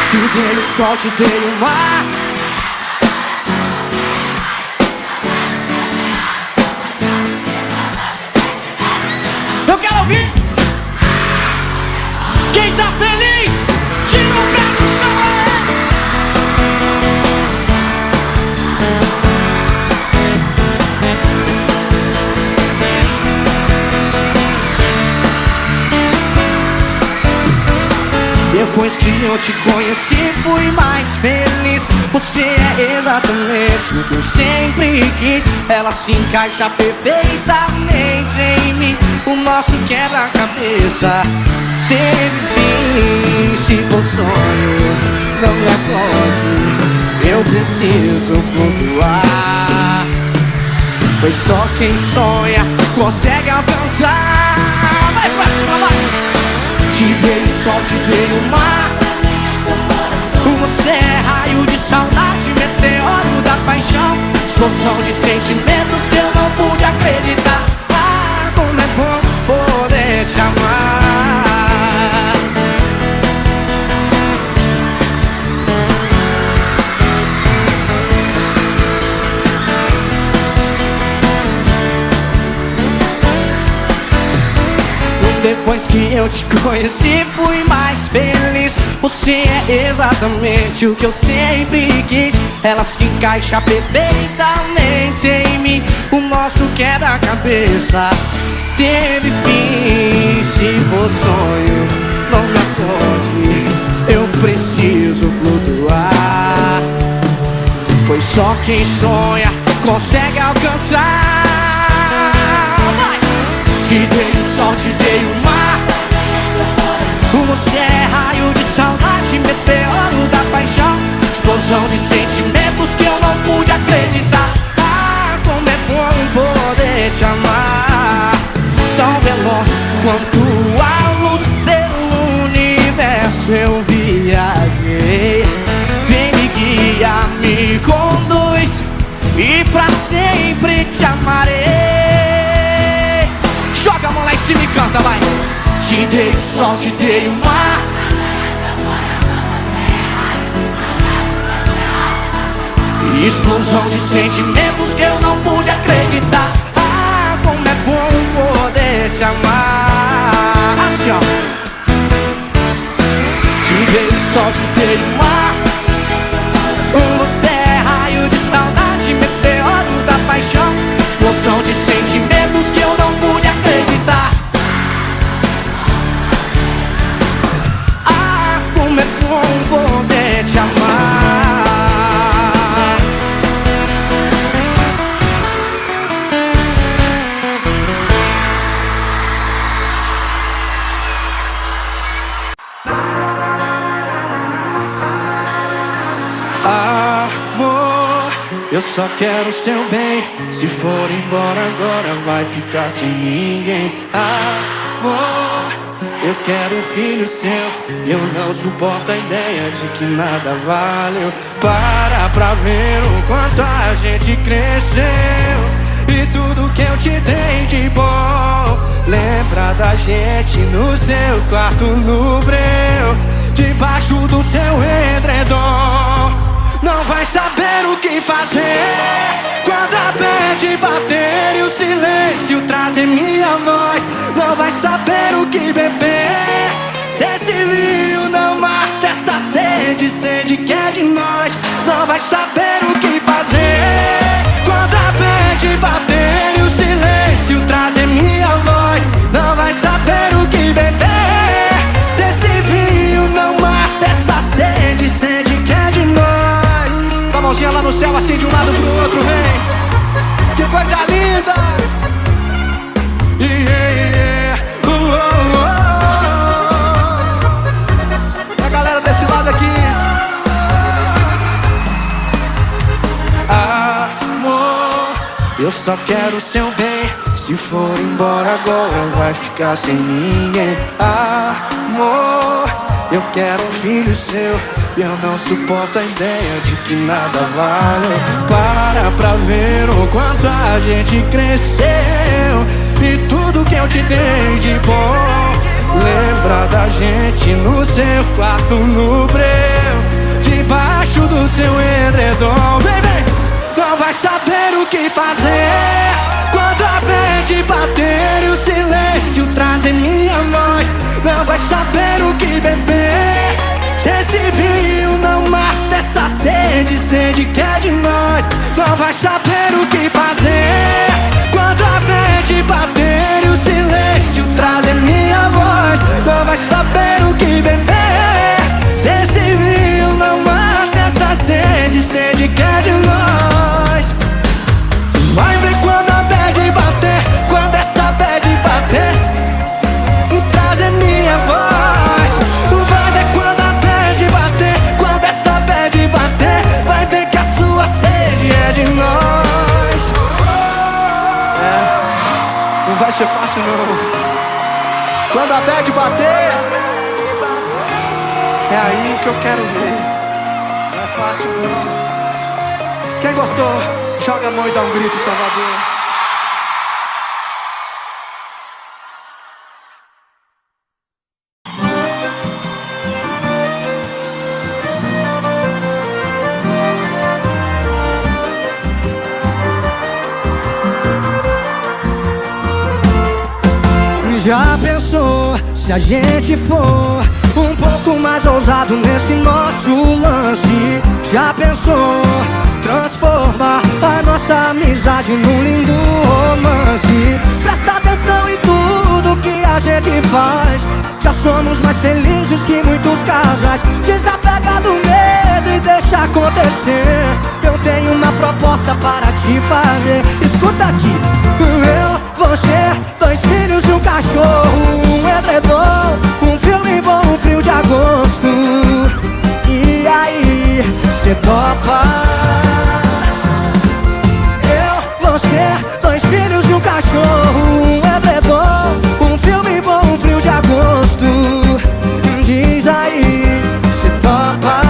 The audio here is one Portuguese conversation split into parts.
Te dei o sol, te dei o mar. Eu quero ouvir quem tá feliz, tira o pé do chão. Depois que eu te conheci, fui mais feliz. Você é exatamente o que eu sempre quis. Ela se encaixa perfeitamente em mim. O nosso quebra-cabeça teve fim. Se for sonho, não me acorde, eu preciso flutuar. Pois só quem sonha consegue alcançar. Vai pra cima, vai! Te dei o sol, te dei o mar. Você é raio de saudade, meteoro da paixão, explosão de sentimentos que eu não pude acreditar. Ah, como é bom poder te amar. Depois que eu te conheci, fui mais feliz. Você é exatamente o que eu sempre quis. Ela se encaixa perfeitamente em mim. O nosso quebra-cabeça teve fim. Se for sonho, não me acorde, eu preciso flutuar. Pois só quem sonha consegue alcançar. Te dei o sol, te dei o mar. Você é raio de saudade, meteoro da paixão, explosão de sentimentos que eu não pude acreditar. Ah, como é bom poder te amar. Tão veloz quanto a luz pelo universo eu viajei. Vem me guiar, me conduz, e pra sempre te amarei. Joga a mão lá em cima e canta, vai! Te dei o sol, te dei o mar. Explosão de sentimentos que eu não pude acreditar. Ah, como é bom poder te amar. Assim, ó. Te dei o sol, te dei o mar. Você é raio de saudade, meteoro da paixão, explosão de sentimentos que eu não pude acreditar. Ah, como é bom poder te amar. Amor, eu só quero o seu bem. Se for embora agora, vai ficar sem ninguém. Amor, eu quero um filho seu. Eu não suporto a ideia de que nada valeu. Para pra ver o quanto a gente cresceu e tudo que eu te dei de bom. Lembra da gente no seu quarto no breu, debaixo do seu edredom. Não vai saber o que fazer quando a bad bater e o silêncio trazer minha voz. Não vai saber o que beber se esse vinho não mata essa sede, sede que é de nós. Não vai saber o que fazer quando a bad bater e o silêncio trazer minha voz. Não vai saber o que beber se esse vinho não mata essa sede, sede que é de nós. Com a mãozinha lá no céu, assim de um lado pro outro, vem. Que coisa linda! Yeah, a galera desse lado aqui. Amor, eu só quero o seu bem. Se for embora agora, vai ficar sem ninguém. Amor, eu quero um filho seu. Eu não suporto a ideia de que nada vale. Para pra ver o quanto a gente cresceu e tudo que eu te dei de bom. Lembra da gente no seu quarto no breu, no seu edredom. Vem, vem! Não vai saber o que fazer quando a bad bater e o silêncio trazer minha voz. Não vai saber o que beber se esse vinho não mata essa sede, sede que é de nós. Não vai saber o que fazer quando a bad bater e o silêncio trazer minha voz. Não vai saber o que beber se esse vinho não mata essa sede, sede que é de nós. Vai ver quando a bad bater, quando essa bad bater, trazer minha voz. Vai ver quando a bad bater, quando essa bad bater, vai ver que a sua sede é de nós. Não vai ser fácil não. Quando a bad bater, é aí que eu quero ver. Não é fácil não. Quem gostou, joga a mão e dá um grito, Salvador. Já pensou se a gente for um pouco mais ousado nesse nosso lance? Já pensou transformar a nossa amizade num lindo romance? Presta atenção em tudo que a gente faz. Já somos mais felizes que muitos casais. Desapega do medo e deixa acontecer. Eu tenho uma proposta para te fazer. Escuta aqui. Eu, você, 2 filhos e um cachorro, um edredom, um filme bom, um frio de agosto. E aí, cê topa? Eu, você, 2 filhos e um cachorro, um edredom, um filme bom, um frio de agosto. Diz aí, cê topa?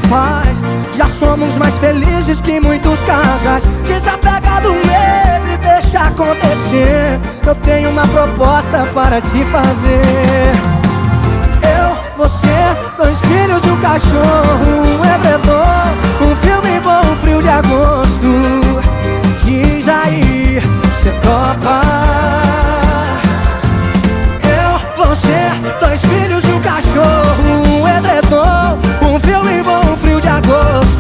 Faz. Já somos mais felizes que muitos casais. Desapega do medo e deixa acontecer. Eu tenho uma proposta para te fazer. Eu, você, 2 filhos e um cachorro, um edredom, um filme bom, um frio de agosto. Diz aí, cê topa? Eu, você, 2 filhos e um cachorro, um edredom, um filme bom, um frio de agosto.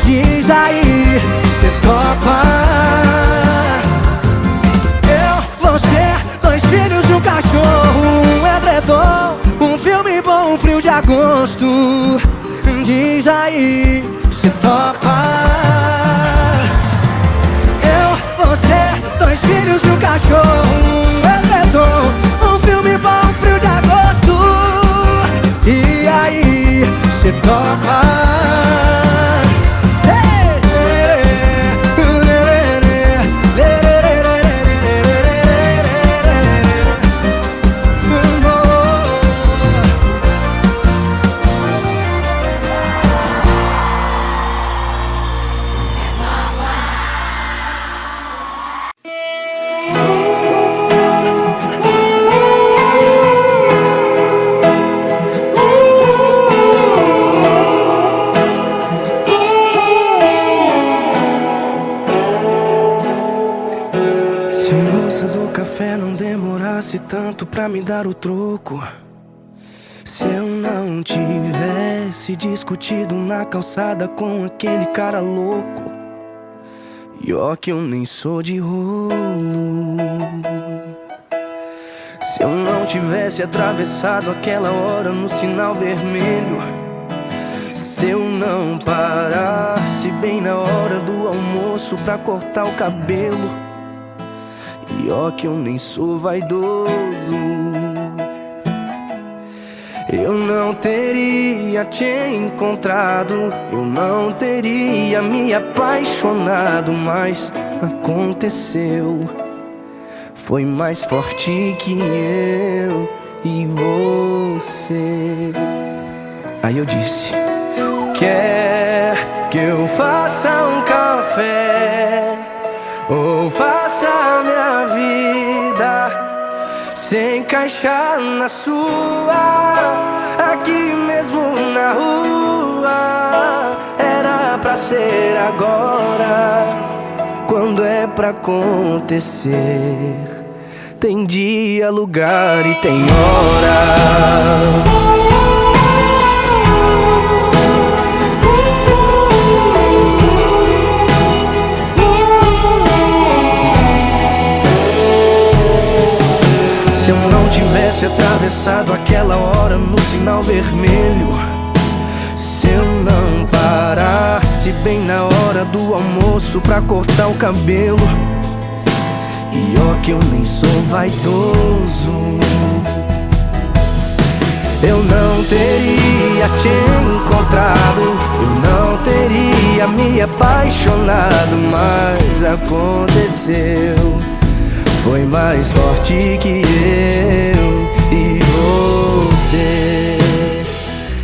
Diz aí, cê topa? Eu, você, 2 filhos e um cachorro, um edredom, um filme bom, um frio de agosto. Diz aí, cê topa? Eu, você, 2 filhos e um cachorro, um edredom, um filme bom, um frio de agosto. E aí, cê topa? Tanto pra me dar o troco, se eu não tivesse discutido na calçada com aquele cara louco. E ó que eu nem sou de rolo. Se eu não tivesse atravessado aquela hora no sinal vermelho, se eu não parasse bem na hora do almoço pra cortar o cabelo. E ó que eu nem sou vaidoso, eu não teria te encontrado, eu não teria me apaixonado. Mas aconteceu, foi mais forte que eu e você. Aí eu disse: quer que eu faça um café ou faça minha vida se encaixar na sua, aqui mesmo na rua? Era pra ser agora, quando é pra acontecer. Tem dia, lugar e tem hora. Se eu não tivesse atravessado aquela hora no sinal vermelho, se eu não parasse bem na hora do almoço pra cortar o cabelo, e ó que eu nem sou vaidoso, eu não teria te encontrado, eu não teria me apaixonado, mas aconteceu. Foi mais forte que eu e você.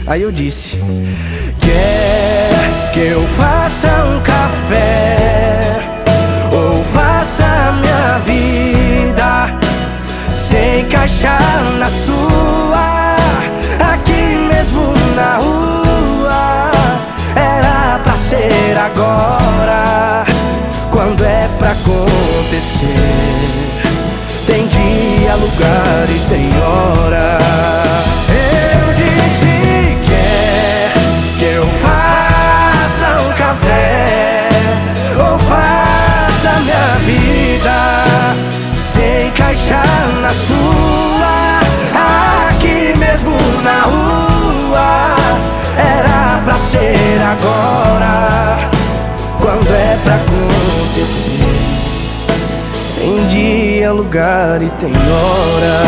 Aí eu disse: quer que eu faça um café ou faça minha vida se encaixar na sua, aqui mesmo na rua? Era pra ser agora, quando é pra acontecer. Tem dia, lugar e tem hora. Eu disse: quer que eu faça um café ou faça minha vida se encaixar na sua, aqui mesmo na rua? Era pra ser agora, quando é pra acontecer. Tem dia, lugar e tem hora.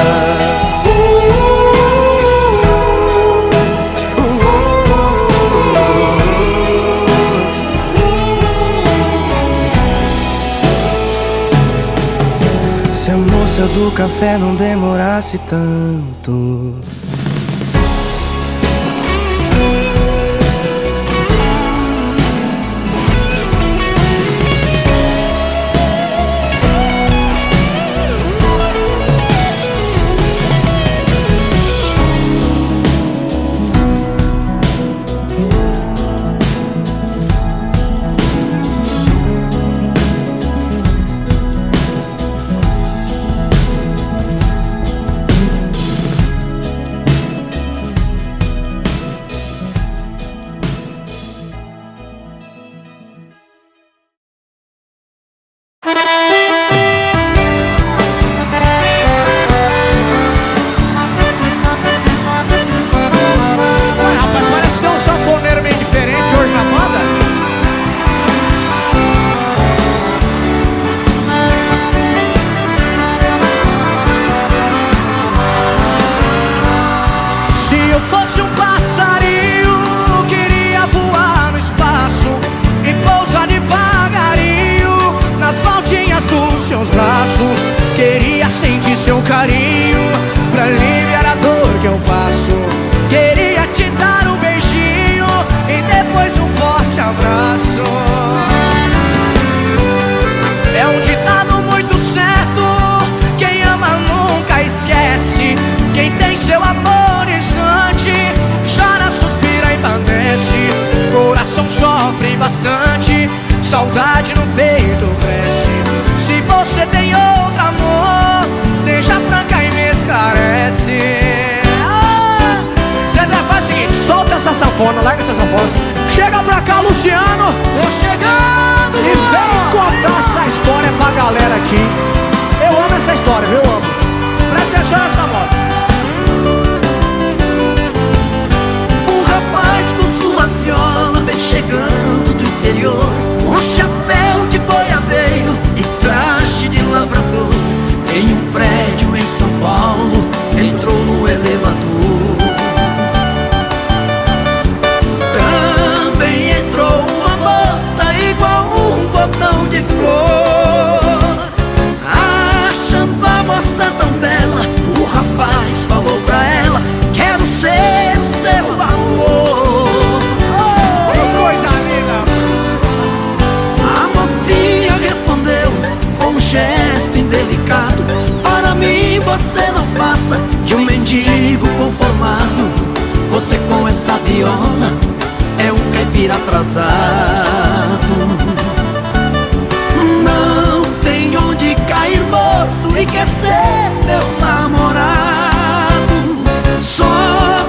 Se a moça do café não demorasse tanto. Queria sentir seu carinho pra aliviar a dor que eu passo. Queria te dar um beijinho e depois um forte abraço. É um ditado muito certo: quem ama nunca esquece. Quem tem seu amor instante chora, suspira e padece. Coração sofre bastante, saudade no peito cresce. Se você tem outro amor, seja franca e me esclarece. Zezé, faz o seguinte: solta essa sanfona, larga essa sanfona. Chega pra cá, Luciano. Tô chegando. E vem contar essa história pra galera aqui. Eu amo essa história, viu? Eu amo. Presta atenção nessa moto. Um rapaz com sua viola vem chegando do interior, um chapéu de boiadeiro e traje de lavrador. Em um prédio em São Paulo, entrou no elevador. Também entrou uma moça igual um botão de flor. Achando a moça tão bela, o rapaz viola é um caipira atrasado. Não tem onde cair morto e quer ser meu namorado. Só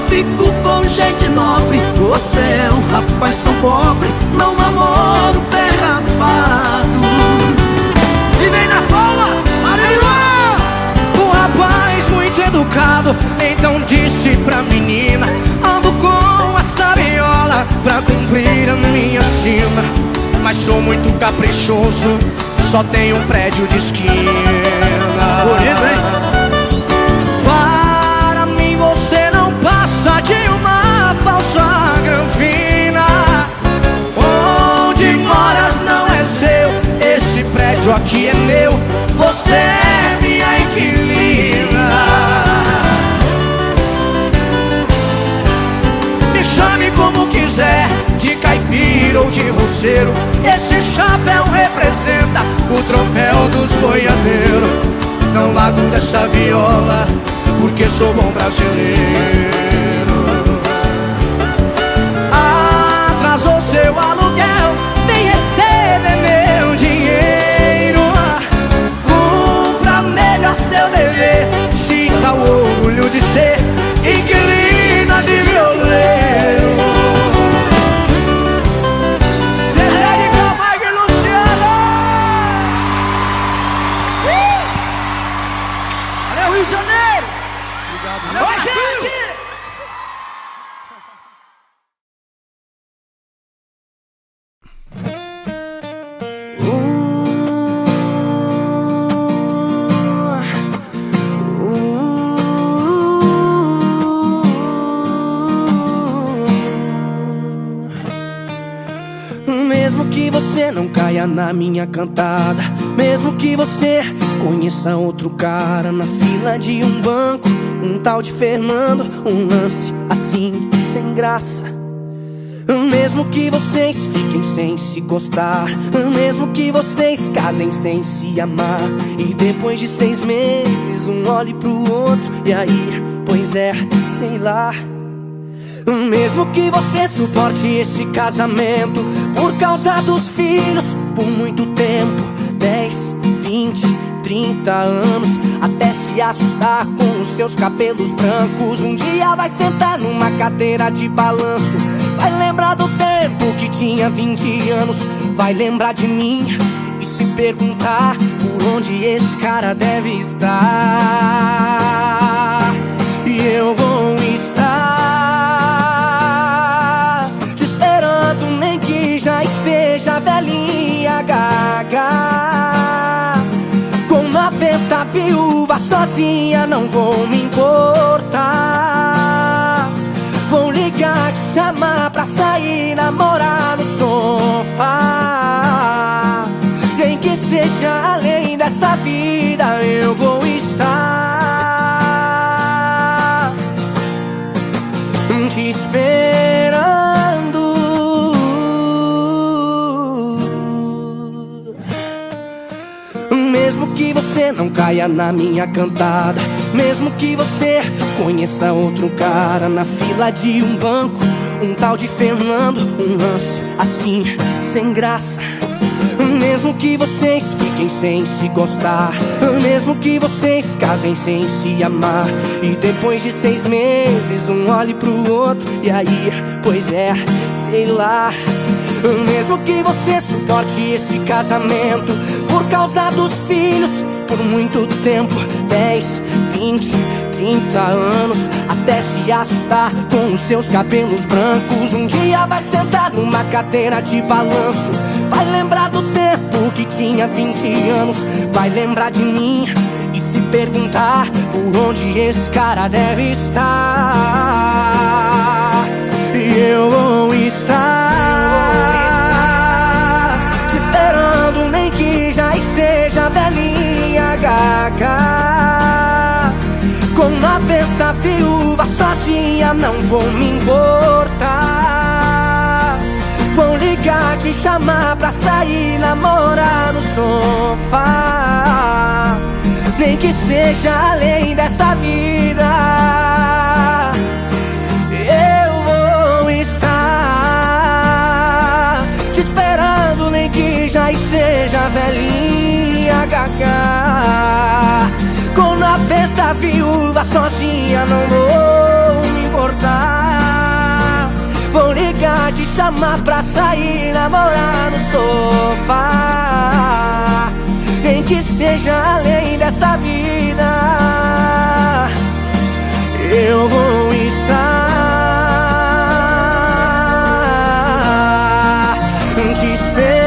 fico com gente nobre, você é um rapaz tão pobre, não namoro pé rapado. E vem nas bolas, aleluia! Um rapaz muito educado, então disse pra menina: ando com essa viola pra cumprir a minha sina, mas sou muito caprichoso, só tenho um prédio de esquina. Bonito, hein? Para mim você não passa de uma falsa granfina. Onde moras não é seu, esse prédio aqui é meu, você é minha inquilina. Me chame como quiser, de caipira ou de roceiro, esse chapéu representa o troféu dos boiadeiros. Não largo dessa viola, porque sou bom brasileiro. Atrasou seu aluguel, vem receber meu dinheiro. Cumpra melhor seu dever, sinta o orgulho de ser inquilina de violeiro. Zezé de Camargo e Luciano. Valeu, Rio de Janeiro. Valeu, Brasil. Mesmo que você não caia na minha cantada, mesmo que você conheça outro cara na fila de um banco, um tal de Fernando, um lance assim, sem graça. Mesmo que vocês fiquem sem se gostar, mesmo que vocês casem sem se amar, e depois de 6 meses um olhe pro outro, e aí, pois é, sei lá. Mesmo que você suporte esse casamento por causa dos filhos por muito tempo, 10, 20, 30 anos, até se assustar com os seus cabelos brancos. Um dia vai sentar numa cadeira de balanço, vai lembrar do tempo que tinha 20 anos, vai lembrar de mim e se perguntar por onde esse cara deve estar. E eu vou estar te esperando, nem que já esteja velhinha gaga. Com 90 viúvas sozinha não vou me importar. Vou ligar, te chamar pra sair, namorar no sofá. Nem que seja além dessa vida, eu vou estar te esperando. Mesmo que você não caia na minha cantada, mesmo que você conheça outro cara na fila de um banco, um tal de Fernando, um lance assim, sem graça. Mesmo que vocês fiquem sem se gostar, mesmo que vocês casem sem se amar, e depois de 6 meses um olhe pro outro, e aí, pois é, sei lá. Mesmo que você suporte esse casamento por causa dos filhos por muito tempo, 10, 20, 30 anos, até se assustar com os seus cabelos brancos. Um dia vai sentar numa cadeira de balanço, vai lembrar do tempo que tinha 20 anos, vai lembrar de mim e se perguntar por onde esse cara deve estar. E eu vou estar te esperando, nem que já esteja velhinha gaga. Com 90 viúvas sozinha não vou me importar. Vou ligar, te chamar pra sair, namorar no sofá. Nem que seja além dessa vida, eu vou estar largar. Com 90 viúvas sozinha não vou me importar. Vou ligar, te chamar pra sair, namorar no sofá. Nem que seja além dessa vida, eu vou estar te esperando,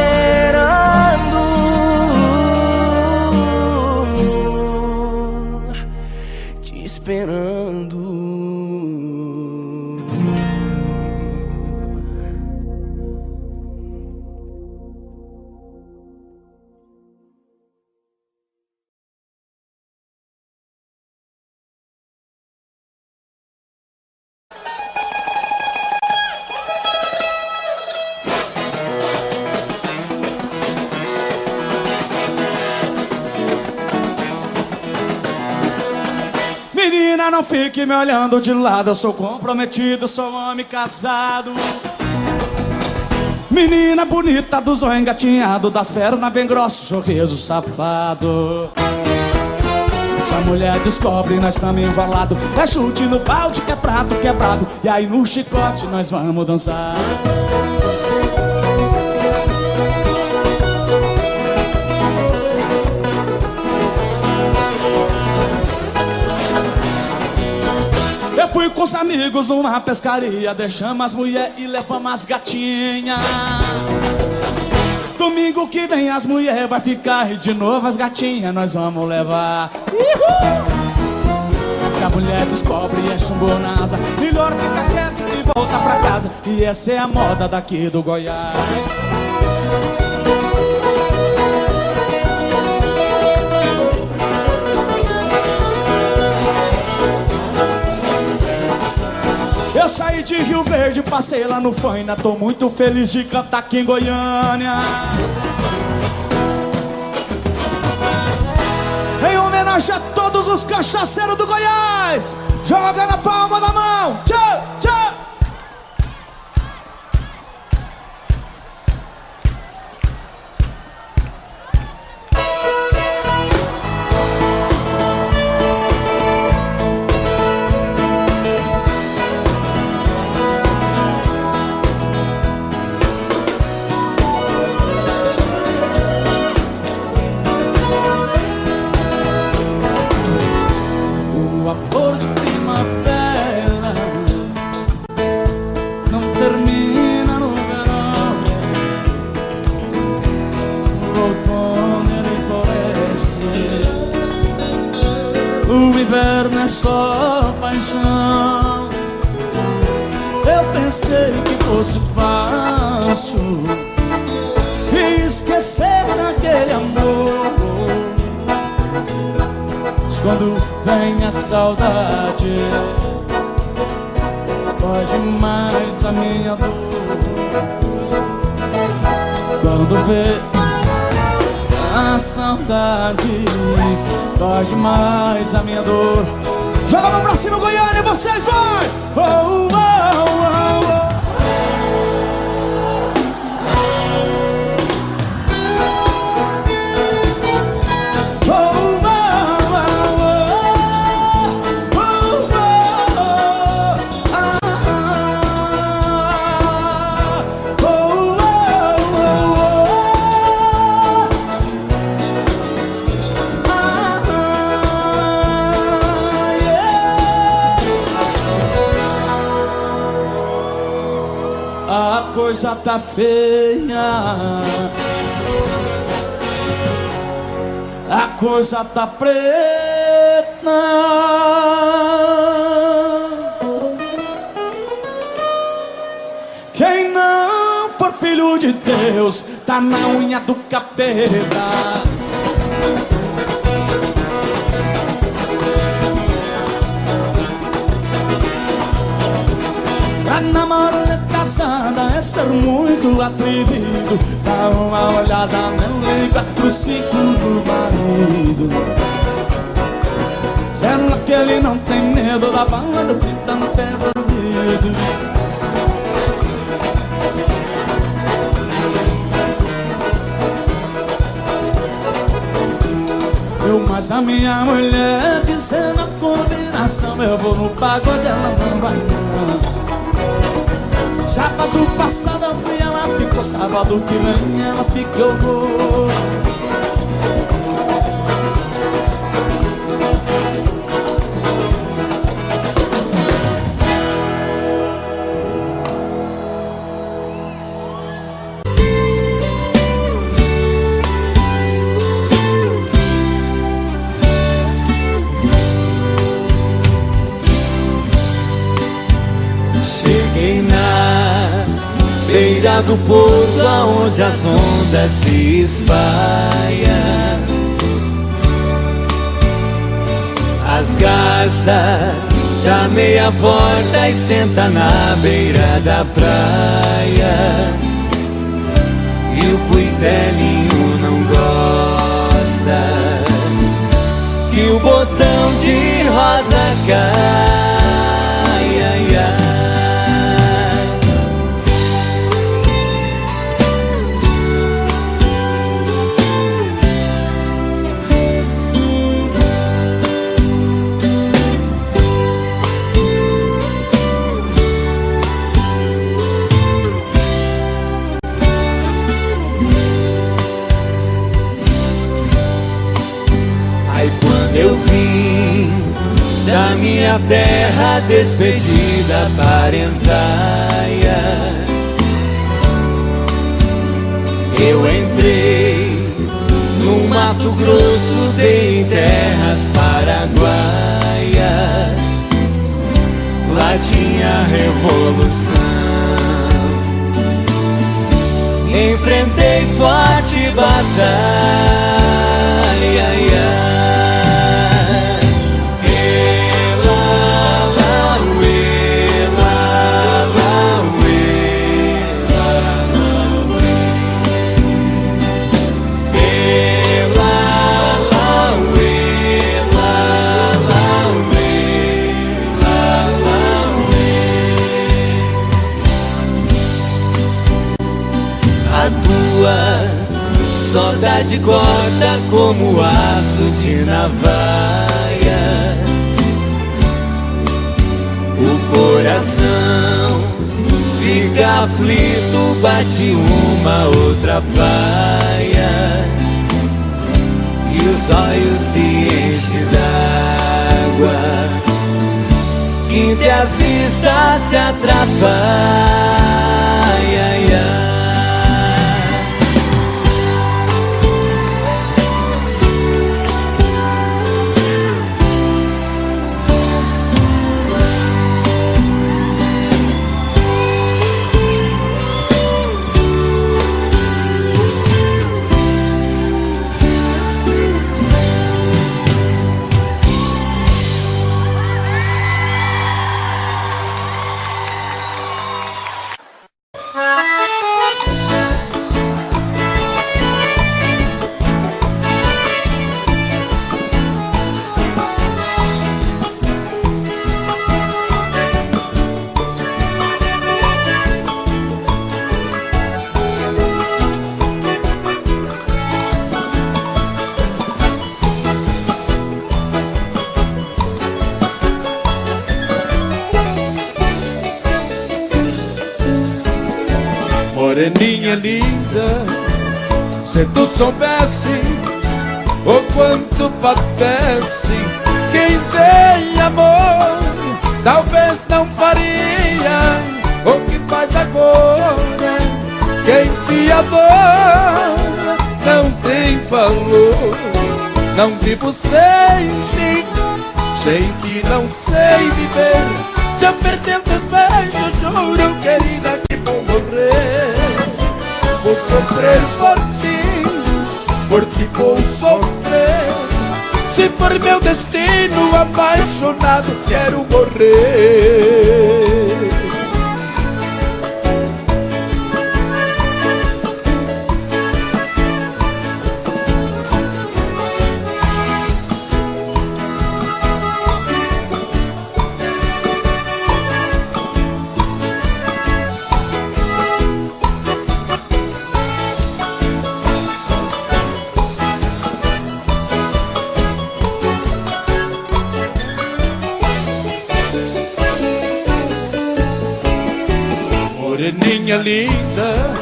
te esperando. Menina, não fique me olhando de lado, eu sou comprometido, sou homem casado. Menina bonita, do zóio engatinhado, das pernas bem grossas, sorriso safado. Se a mulher descobre, nós estamos embalados. É chute no balde, que é prato quebrado. E aí no chicote nós vamos dançar. Eu fui com os amigos numa pescaria, deixamos as mulheres e levamos as gatinhas. Domingo que vem as mulheres vai ficar e de novo as gatinhas nós vamos levar. Se a mulher descobre e enche um bonança, melhor ficar quieto e voltar pra casa. E essa é a moda daqui do Goiás. Eu saí de Rio Verde, passei lá no Faina. Tô muito feliz de cantar aqui em Goiânia. Em homenagem a todos os cachaceiros do Goiás, joga na palma da mão. Tchau, tchau. Só paixão. Eu pensei que fosse fácil esquecer aquele amor, mas quando vem a saudade, dói demais a minha dor. Quando vê a saudade, dói demais a minha dor. Joga a mão pra cima, Goiânia, e vocês vai! Oh, oh, oh, oh. A coisa tá feia, a coisa tá preta. Quem não for filho de Deus tá na unha do capeta. Tá namorando casada é ser muito atrevido. Dá uma olhada no 45 do marido. Será que ele não tem medo da banda gritando perto do ouvido? Mas a minha mulher dizendo a combinação, eu vou no pagode, ela não vai não. Sábado passado eu fui, ela ficou. Sábado que vem ela fica, eu vou. Cheguei na beira do porto, aonde as ondas se espalham. As garças dá meia volta e senta na beira da praia. E o cuitelinho não gosta que o botão de rosa cai, ai, ai. Aí quando eu vim da minha terra, despedida parentalha, eu entrei no Mato Grosso, dei em terras paraguaias. Lá tinha revolução, enfrentei forte batalha, ai, ai. Saudade corta como aço de navalha. O coração fica aflito, bate uma outra faia. E os olhos se enchem d'água, que entre as vistas se atrapalha, ai, ai. Moreninha linda, se tu soubesse o quanto padece quem tem amor, talvez não faria o que faz agora. Quem te adora não tem valor. Não vivo sem ti, sem ti não sei viver. Se eu perder teus beijos, juro, querida, que vou morrer. Vou sofrer por ti vou sofrer. Se for meu destino, apaixonado, quero morrer. moreninha linda,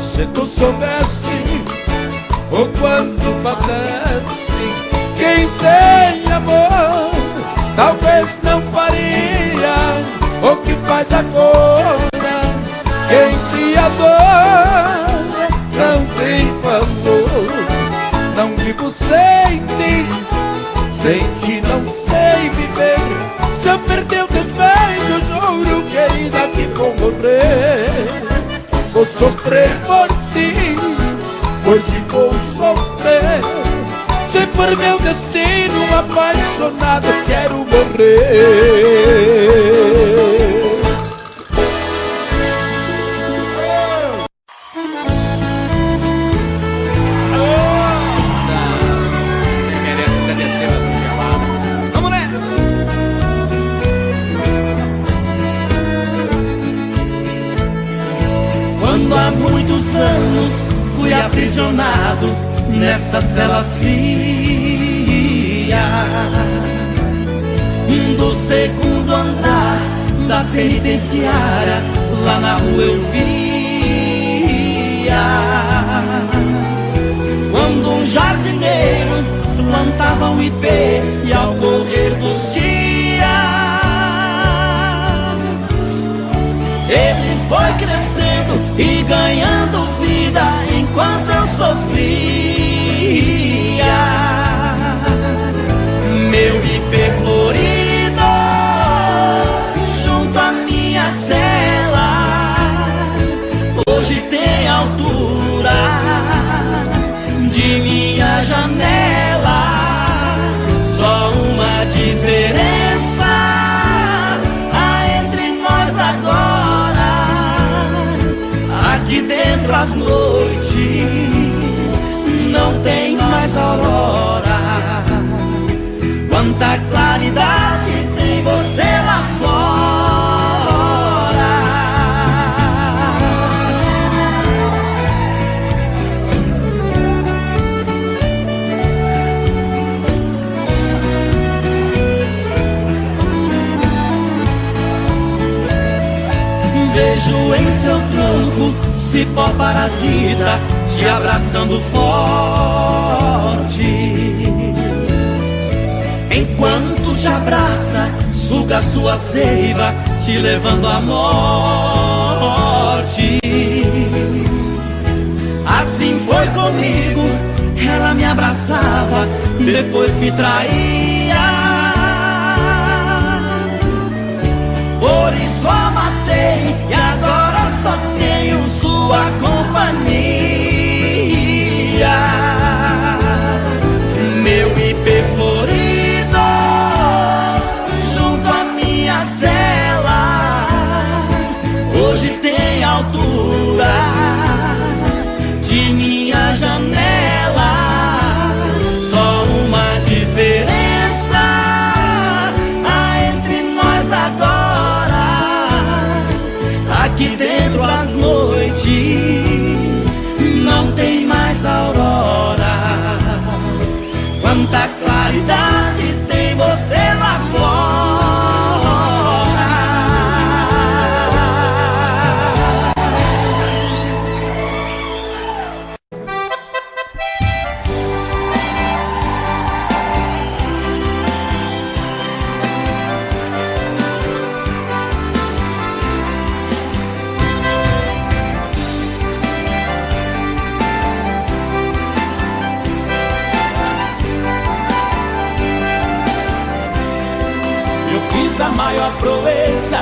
se tu soubesse o quanto padece quem tem amor, talvez não faria o que faz agora. Quem te adora não tem valor. Não vivo sem ti não sei viver. Se eu perder os teus beijos, juro, querida, que vou morrer. Vou sofrer por ti, hoje vou sofrer. Se for meu destino, apaixonado, quero morrer. Quando há muitos anos fui aprisionado nessa cela fria do segundo andar da penitenciária, lá na rua eu via quando um jardineiro plantava um ipê e ao correr dos dias ele foi crescendo e ganhando vida enquanto eu sofria. Meu ipê florido junto à minha cela hoje tem altura de minha janela. Só uma diferença há entre nós agora: aqui dentro as noites não tem mais aurora. Quanta claridade tem você lá fora. Vejo em seu tronco cipó parasita te abraçando forte. Enquanto te abraça, suga sua seiva, te levando à morte. Assim foi comigo, ela me abraçava, depois me traía. Por isso a matei e agora só tenho sua companhia. Meu ipê florido junto à minha cela hoje tem altura de minha janela. Só uma diferença há entre nós agora: aqui dentro as noites não tem mais aurora. Quanta claridade tem você lá fora. A maior proeza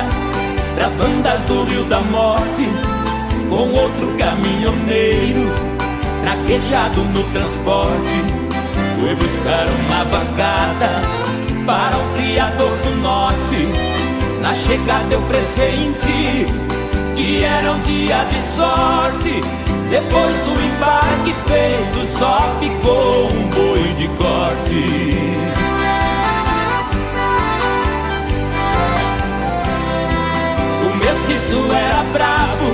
das bandas do Rio da Morte, com outro caminhoneiro traquejado no transporte. Fui buscar uma vacada para o criador do norte. Na chegada eu pressenti que era um dia de sorte. Depois do embarque feito só ficou um boi de corte. Isso era bravo,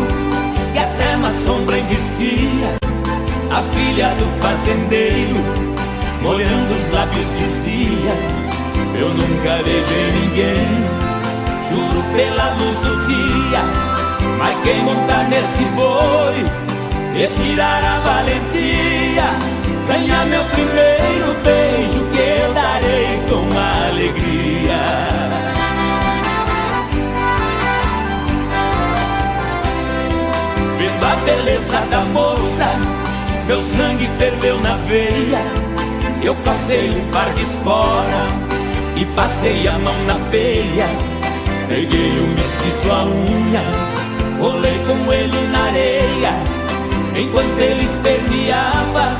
que até na sombra envicia. A filha do fazendeiro, molhando os lábios, dizia: eu nunca beijei ninguém, juro pela luz do dia, Mas quem montar nesse boi e tirar a valentia, ganhar meu primeiro beijo, que darei com alegria. Vendo a beleza da moça, meu sangue ferveu na veia. Eu passei um par de espora e passei a mão na peia. Peguei o mestiço à unha, rolei com ele na areia. Enquanto ele esperneava,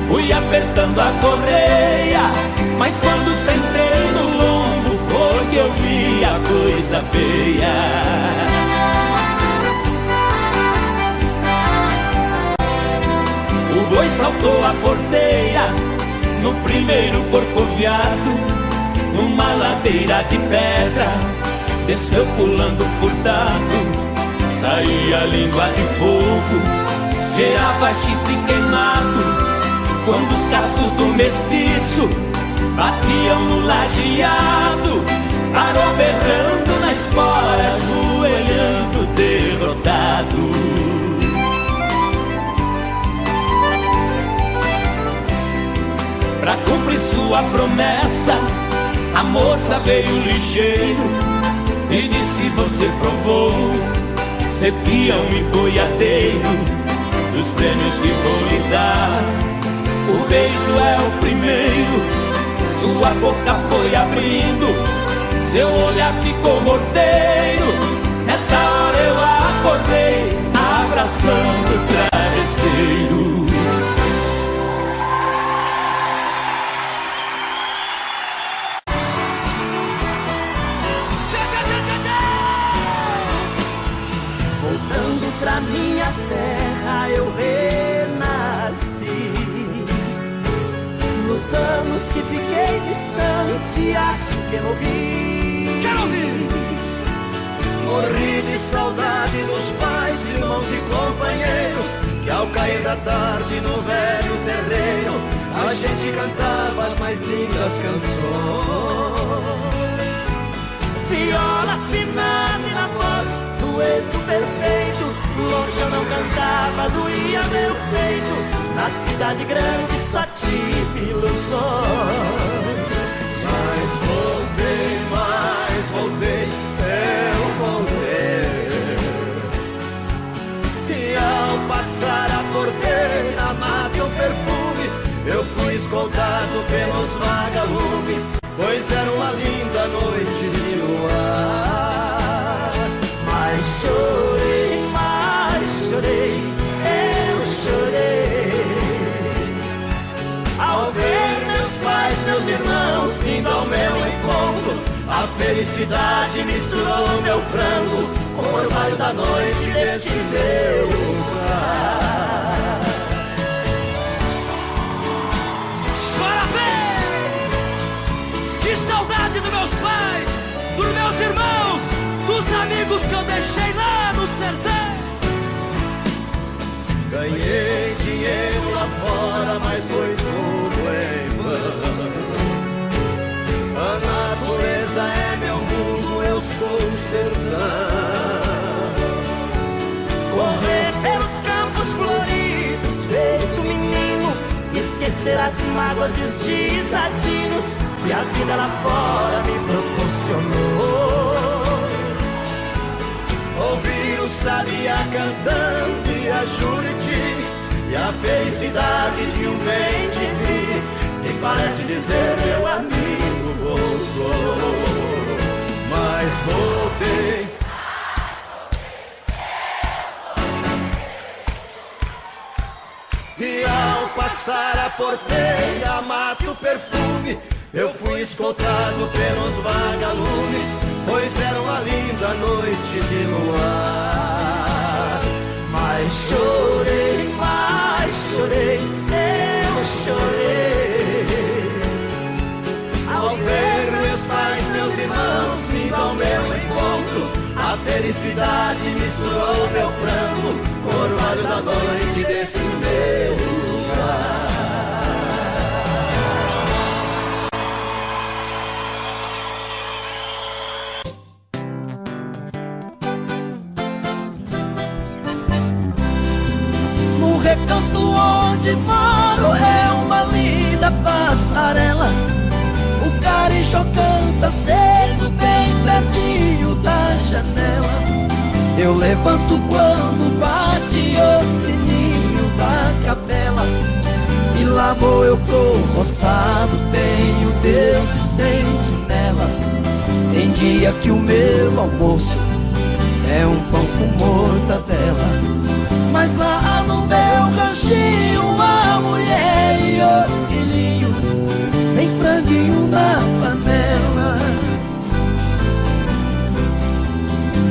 fui apertando a correia. Mas quando sentei no lombo, foi que eu vi a coisa feia. O boi saltou a porteira no primeiro corcoviado, numa ladeira de pedra, desceu pulando furtado. Saía língua de fogo, cheirava chifre queimado. Quando os cascos do mestiço batiam no lajeado, parou berrando na espora, ajoelhando derrotado. Pra cumprir sua promessa, a moça veio ligeiro e disse: você provou ser peão e boiadeiro, dos prêmios que vou lhe dar, o beijo é o primeiro. Sua boca foi abrindo, seu olhar ficou morteiro. Nessa hora eu acordei, abraçando o travesseiro. Voltando pra minha terra eu renasci. Nos anos que fiquei distante, acho que morri. Quero ouvir! Morri de saudade dos pais, irmãos e companheiros, que ao cair da tarde no velho terreiro a gente cantava as mais lindas canções. Viola afinada e na voz, dueto perfeito. Longe eu não cantava, doía meu peito. Na cidade grande só tive ilusões. Mas voltei, eu voltei. E ao passar a porteira, amado o perfume, eu fui escoltado pelos vagalumes, pois era uma linda noite de luar. Mas chorei, eu chorei, ao ver meus pais, meus irmãos vindo ao meu encontro. A felicidade misturou meu pranto com o orvalho da noite desse meu lugar. Parabéns! Que saudade dos meus pais, dos meus irmãos, dos amigos que eu deixei lá no sertão. Ganhei dinheiro lá fora, mas foi tudo em vão. A natureza é meu mundo, eu sou o sertão. Correr pelos campos floridos, feito menino, esquecer as mágoas e os desatinos que a vida lá fora me proporcionou. Ouvir o sabiá cantando e a Juriti, e a felicidade de um bem-de-vi, que parece dizer meu amigo voltou. Mas voltei, e ao passar a porteira, mato o perfume, eu fui escoltado pelos vagalumes, pois era uma linda noite de luar. Mas chorei, eu chorei, ao ver meus pais, meus irmãos vindo ao meu encontro. A felicidade misturou meu pranto com o orvalho da noite desse meu lugar. cachorro canta cedo, bem pertinho da janela. Eu levanto quando bate o sininho da capela. E lá vou eu pro roçado, tenho Deus de sentinela. Tem dia que o meu almoço é um pão com mortadela. Mas lá no meu ranchinho a mulher e os filhinhos tem franguinho na panela.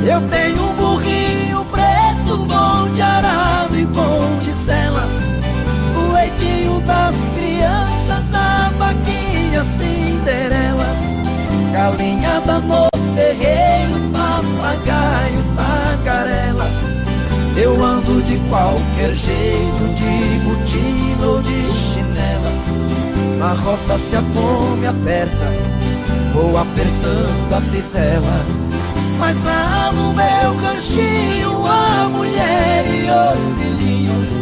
Eu tenho um burrinho preto, bom de arado e bom de sela. O leitinho das crianças, a vaquinha Cinderela. Galinhada no terreiro, papagaio, tagarela. Eu ando de qualquer jeito, de botina ou de chinela. Na roça se a fome aperta, vou apertando a fivela. Mas lá no meu ranchinho a mulher e os filhinhos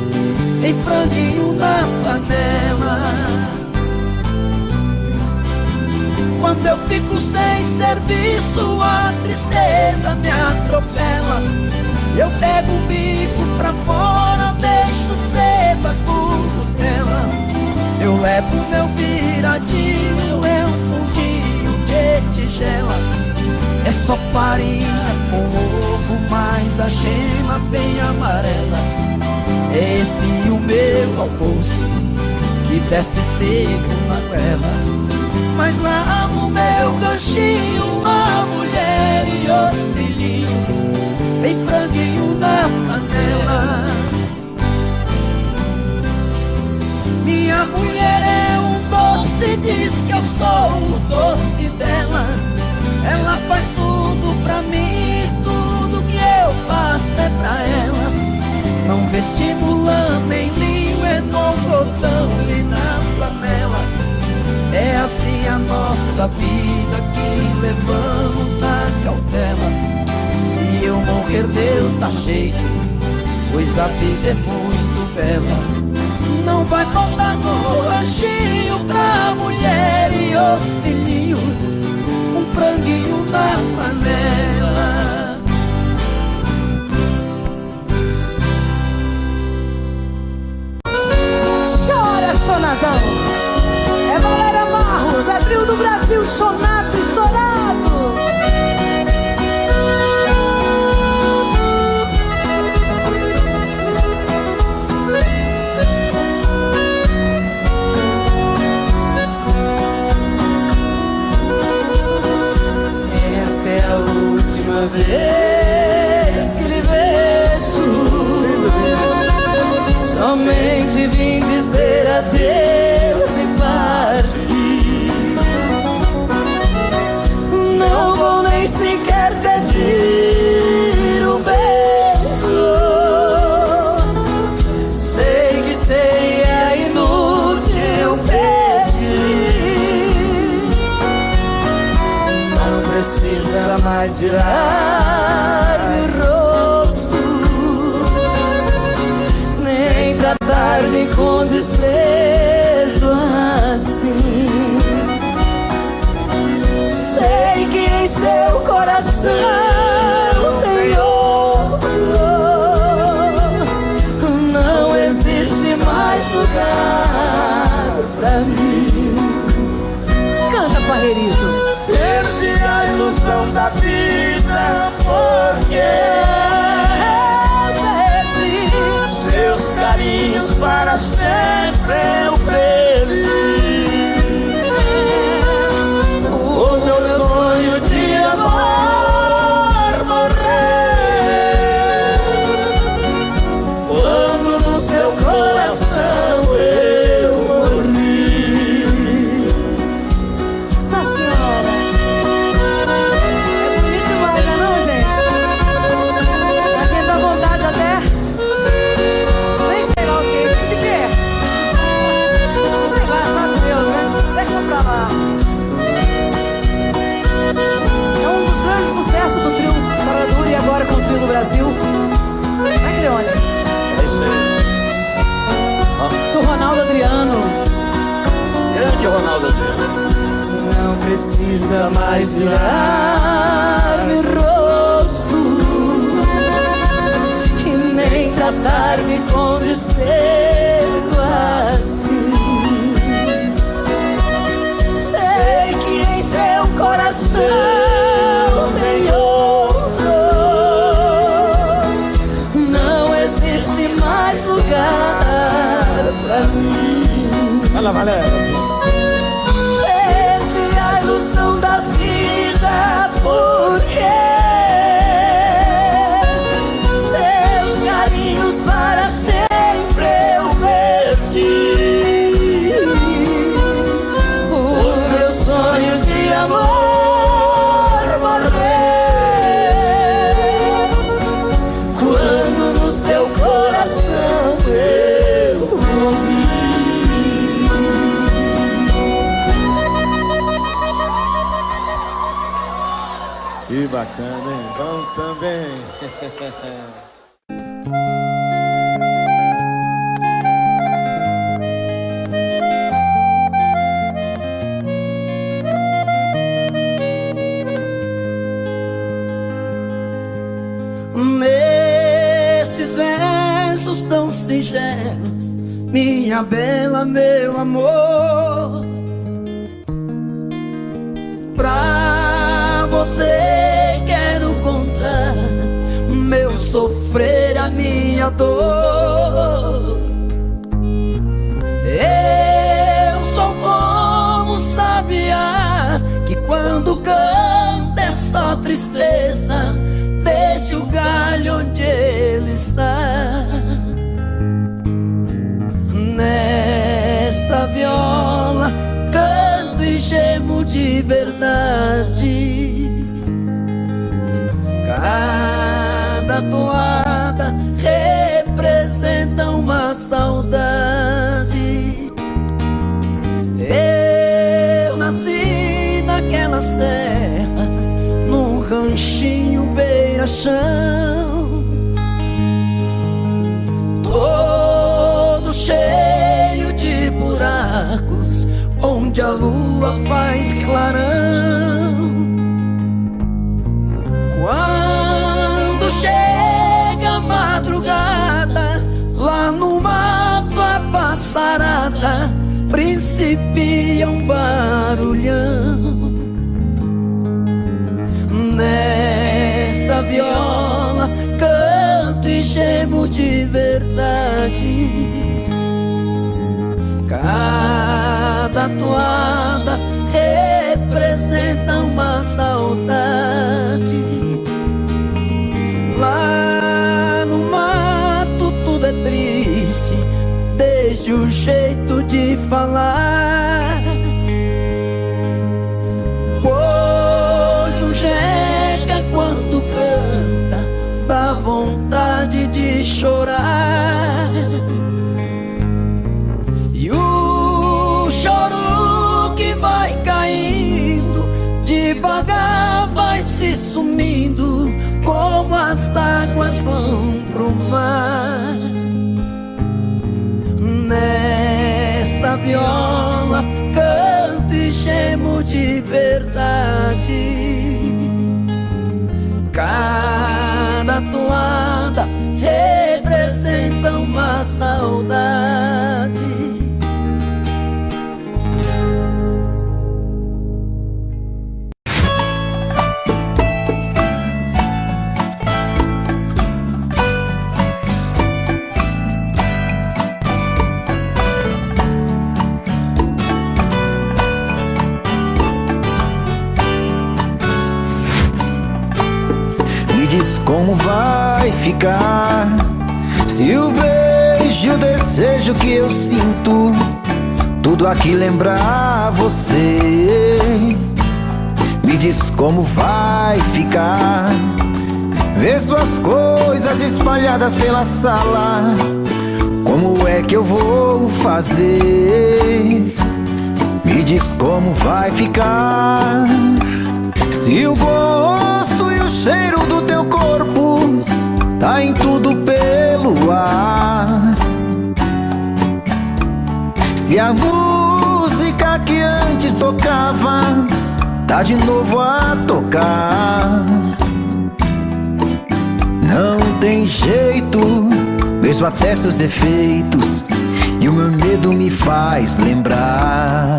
tem franguinho na panela. Quando eu fico sem serviço, a tristeza me atropela. Eu pego o bico pra fora, deixo cedo a currutela. Eu levo meu viradinho, é um fundinho de tigela. É só farinha com ovo, mas a gema bem amarela. É esse o meu almoço, que desce seco na goela. Mas lá no meu ranchinho a mulher e os filhinhos tem franguinho na panela. Minha mulher é um doce, diz que eu sou o doce dela. Ela faz tudo pra mim, tudo que eu faço é pra ela. Não vestibulando nem linho, é no cordão e na flanela. É assim a nossa vida que levamos na cautela. Se eu morrer Deus tá cheio, pois a vida é muito bela. Não vai faltar no ranchinho pra mulher e os filhinhos um franguinho na panela. Chora, Chonadão! É Valéria Marros, é trio do Brasil, chonado e chorado. Esta é a última vez que lhe vejo. Somente vim dizer adeus e partir. Não vou nem sequer pedir um beijo. Sei que seria inútil pedir. Não precisa mais virar-me o rosto, nem tratar-me com desprezo assim. Sei que em seu coração tem outro. Não existe mais lugar pra mim. Canta, Parreirito. Perdi a ilusão da vida porque seus carinhos para sempre eu perdi. O meu sonho de amor morreu quando no seu coração eu morri. Nossa Senhora! É bonito demais, não é não, gente? A gente dá vontade até. Nem sei lá o que. De quê? Sei lá, sabe Deus, né? Deixa pra lá. É um dos grandes sucessos do trio Caradura e agora com o trio do Brasil. Né, Creone? É isso aí. Do Ronaldo Adriano. Grande Ronaldo Adriano. Não precisa mais virar-me o rosto e nem tratar-me com desprezo assim. Sei que em seu coração tem outro, não existe mais lugar pra mim. Fala, Valéria. Perdi a ilusão da vida porque seus carinhos para sempre eu perdi. O meu sonho de amor morreu quando no seu coração eu morri. Que bacana, hein? Bom também. Nesses versos tão singelos, minha bela, meu amor, pra você quero contar meu sofrer, a minha dor. Eu sou como um sabiá que quando canta é só tristeza. Deixe o galho onde ele está. Nesta viola canto e gemo de verdade. Cada toada representa uma saudade. Eu nasci naquela serra, num ranchinho beira-chão, todo cheio de buracos, onde a lua faz clarão. Quando chega a madrugada, lá no mato a passarada principia um barulhão. Nesta viola canto e gemo de verdade. Cada toada representa uma saudade. Lá no mato tudo é triste, desde o jeito de falar. Pois o jeca quando canta dá vontade de chorar. E o choro que vai caindo devagar vai se sumindo, como as águas vão pro mar. Nesta viola canto e gemo de verdade. Cada toada representa uma saudade. Diz como vai ficar se o beijo e o desejo que eu sinto tudo aqui lembrar você. Me diz como vai ficar ver suas coisas espalhadas pela sala. Como é que eu vou fazer? Me diz como vai ficar se o gosto e o cheiro do teu corpo tá em tudo pelo ar. Se a música que antes tocava tá de novo a tocar. Não tem jeito, vejo até seus efeitos, e o meu medo me faz lembrar.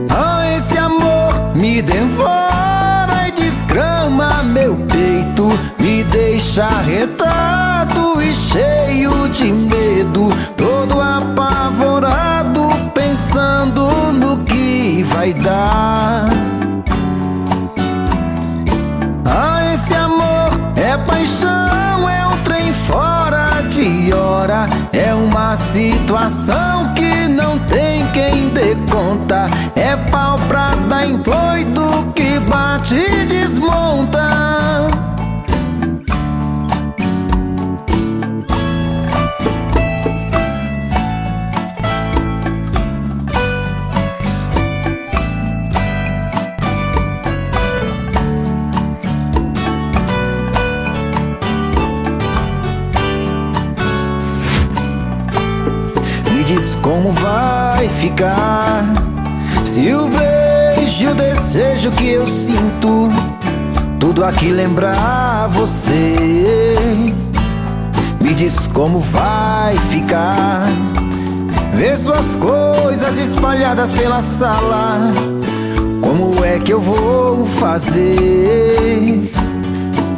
Ah, esse amor me devora e desgrama meu peito, me deixa arretado e cheio de medo, todo apavorado, pensando no que vai dar. Ah, esse amor é paixão, é um trem fora de hora, é uma situação que não tem quem dê conta, é pau pra dar em doido que bate e desmonta. Diz como vai ficar se o beijo e o desejo que eu sinto tudo aqui lembrar você. Me diz como vai ficar ver suas coisas espalhadas pela sala. Como é que eu vou fazer?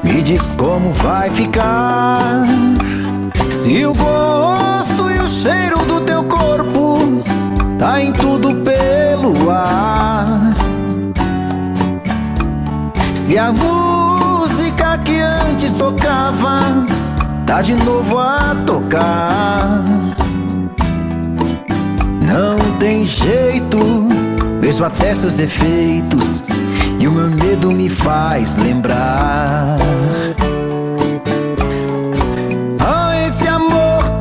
Me diz como vai ficar se o gosto e o cheiro do teu corpo tá em tudo pelo ar. Se a música que antes tocava tá de novo a tocar. Não tem jeito, vejo até seus efeitos, e o meu medo me faz lembrar.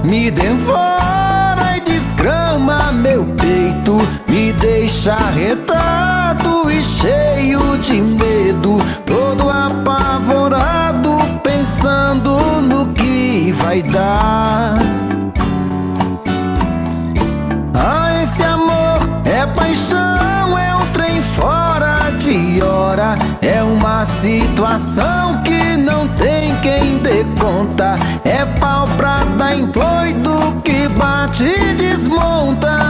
Me devora e desgrama meu peito, me deixa arretado e cheio de medo, todo apavorado, pensando no que vai dar. Ah, esse amor é paixão, é um trem fora de hora, é uma situação que não tem quem dê conta, é pau pra dar em doido que bate e desmonta.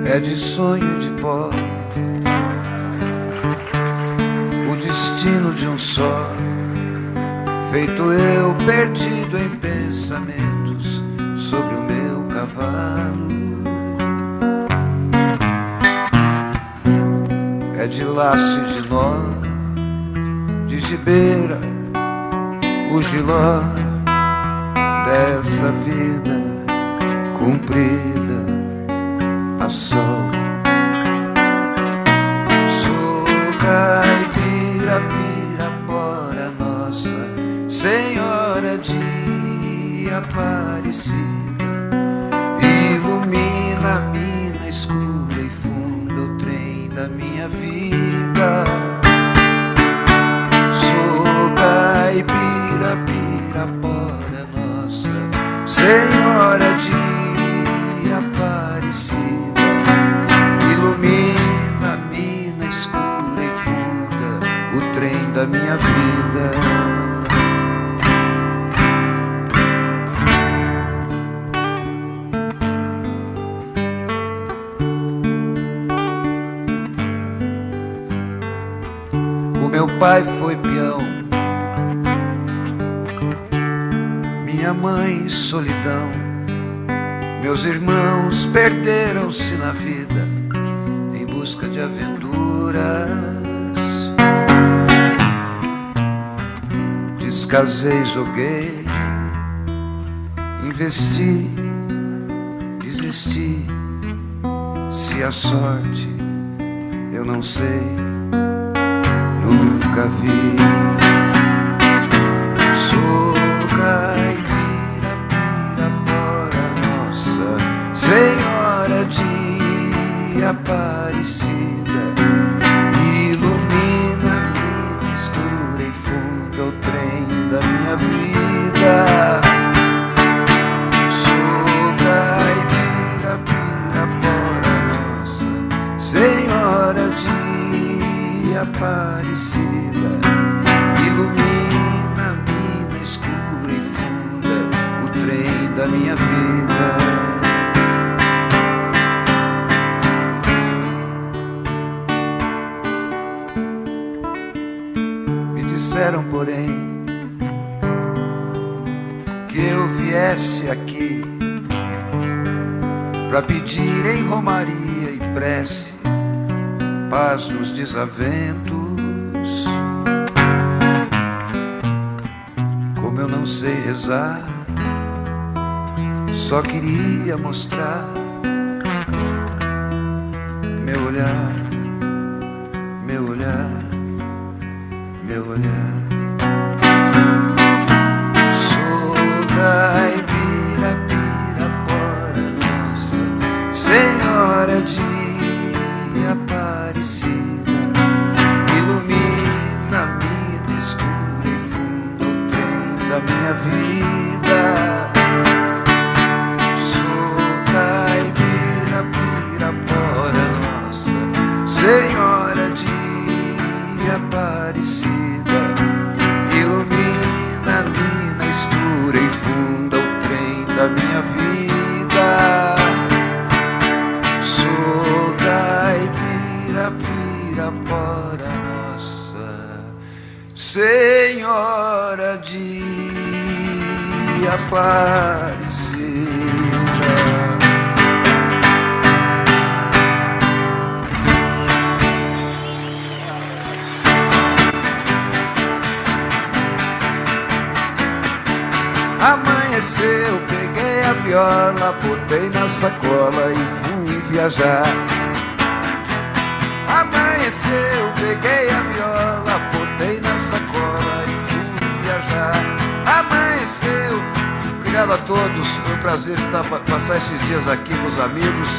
É de sonho de pó o destino de um só, feito eu perdido em pensamentos sobre o meu cavalo. É de laço e de nó, de gibeira, o giló dessa vida cumprida a sol. Sou caipira, pirapora, Nossa Senhora de Aparecida, ilumina a mina escura e funda o trem da minha vida. Sou caipira, pirapora, Nossa Senhora de Aparecida, ilumina a mina escura e funda o trem da minha vida. O meu pai foi peão, minha mãe solidão, meus irmãos perderam-se na vida em busca de aventuras. Descasei, joguei, investi, desisti. Se a sorte eu não sei, nunca vi. Sou caipira, Pirapora, Nossa Senhora de Aparecida, ilumina-me escura e funda o trem da minha vida. Sou caipira, Pirapora, Nossa Senhora de Aparecida, ilumina-me na escura e funda o trem da minha vida. Disseram, porém, que eu viesse aqui pra pedir em romaria e prece paz nos desaventos. Como eu não sei rezar, só queria mostrar meu olhar, meu olhar, meu olhar. Sou caipira, Pirapora, Nossa Senhora de Aparecida, ilumina-me na escura e funda o trem da minha vida. Sou caipira, Pirapora, Nossa Senhora de Aparecida, ilumina-me na escura e funda o trem da minha vida. Sou caipira, Pirapora, Nossa Senhora de Aparecida. Amanheceu, peguei a viola, botei na sacola e fui viajar. Amanheceu, peguei a viola, botei na sacola e fui viajar. Amanheceu. Obrigado a todos, foi um prazer passar esses dias aqui com os amigos.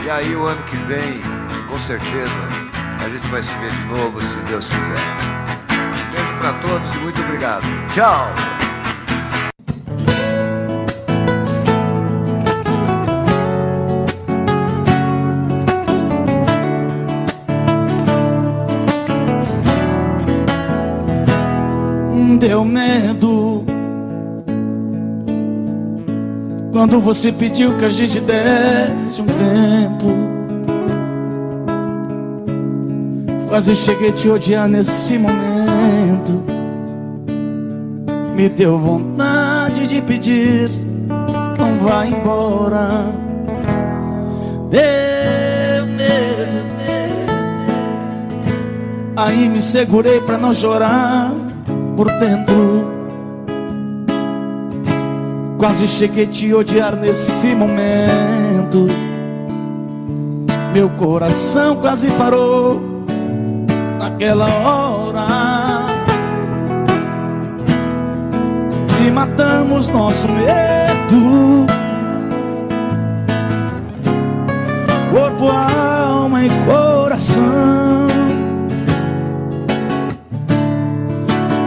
E aí o ano que vem, com certeza, a gente vai se ver de novo, se Deus quiser. Um beijo pra todos e muito obrigado. Tchau! Deu medo quando você pediu que a gente desse um tempo. Quase cheguei a te odiar nesse momento. Me deu vontade de pedir, não vá embora. Deu medo. Aí me segurei pra não chorar por dentro. Quase cheguei a te odiar nesse momento. Meu coração quase parou naquela hora. E matamos nosso medo, corpo, alma e coração.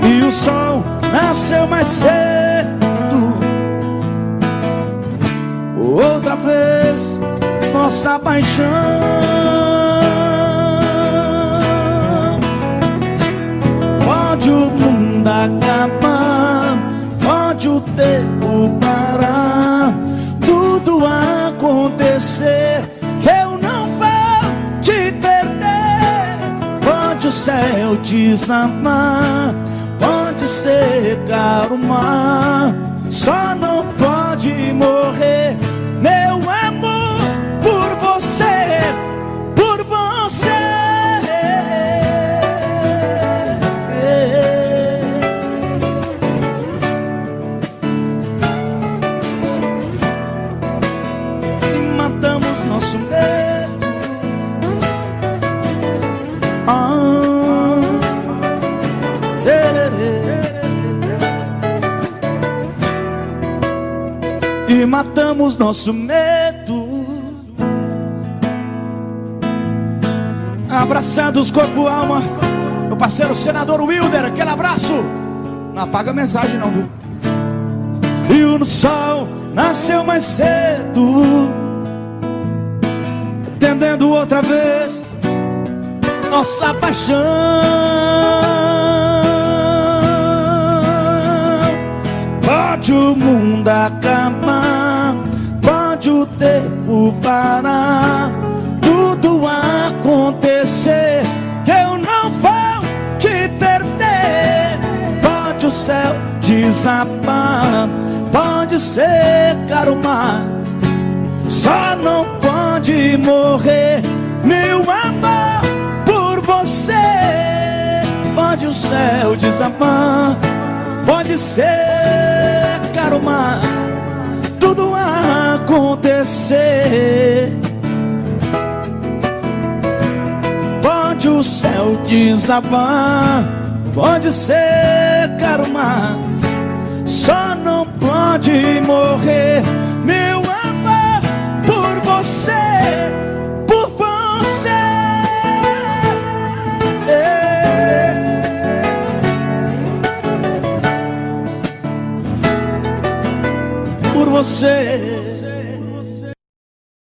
E o sol nasceu mais cedo. Outra vez nossa paixão. Pode o mundo acabar, pode o tempo parar, tudo acontecer, que eu não vou te perder. Pode o céu desamar, pode secar o mar, só não pode morrer meu amor por você, por você. E matamos nosso medo. e matamos nosso medo. Abraçados corpo e alma, meu parceiro senador Wilder, aquele abraço. Não apaga a mensagem não, viu? E o sol nasceu mais cedo, entendendo outra vez nossa paixão. Pode o mundo acabar, pode o tempo parar, tudo acontecer, eu não vou te perder. Pode o céu desabar, pode secar o mar, só não pode morrer meu amor por você. Pode o céu desabar, pode secar o mar, tudo acontecer. Pode o céu desabar, pode secar o mar, só não pode morrer meu amor por você, por você. Por você.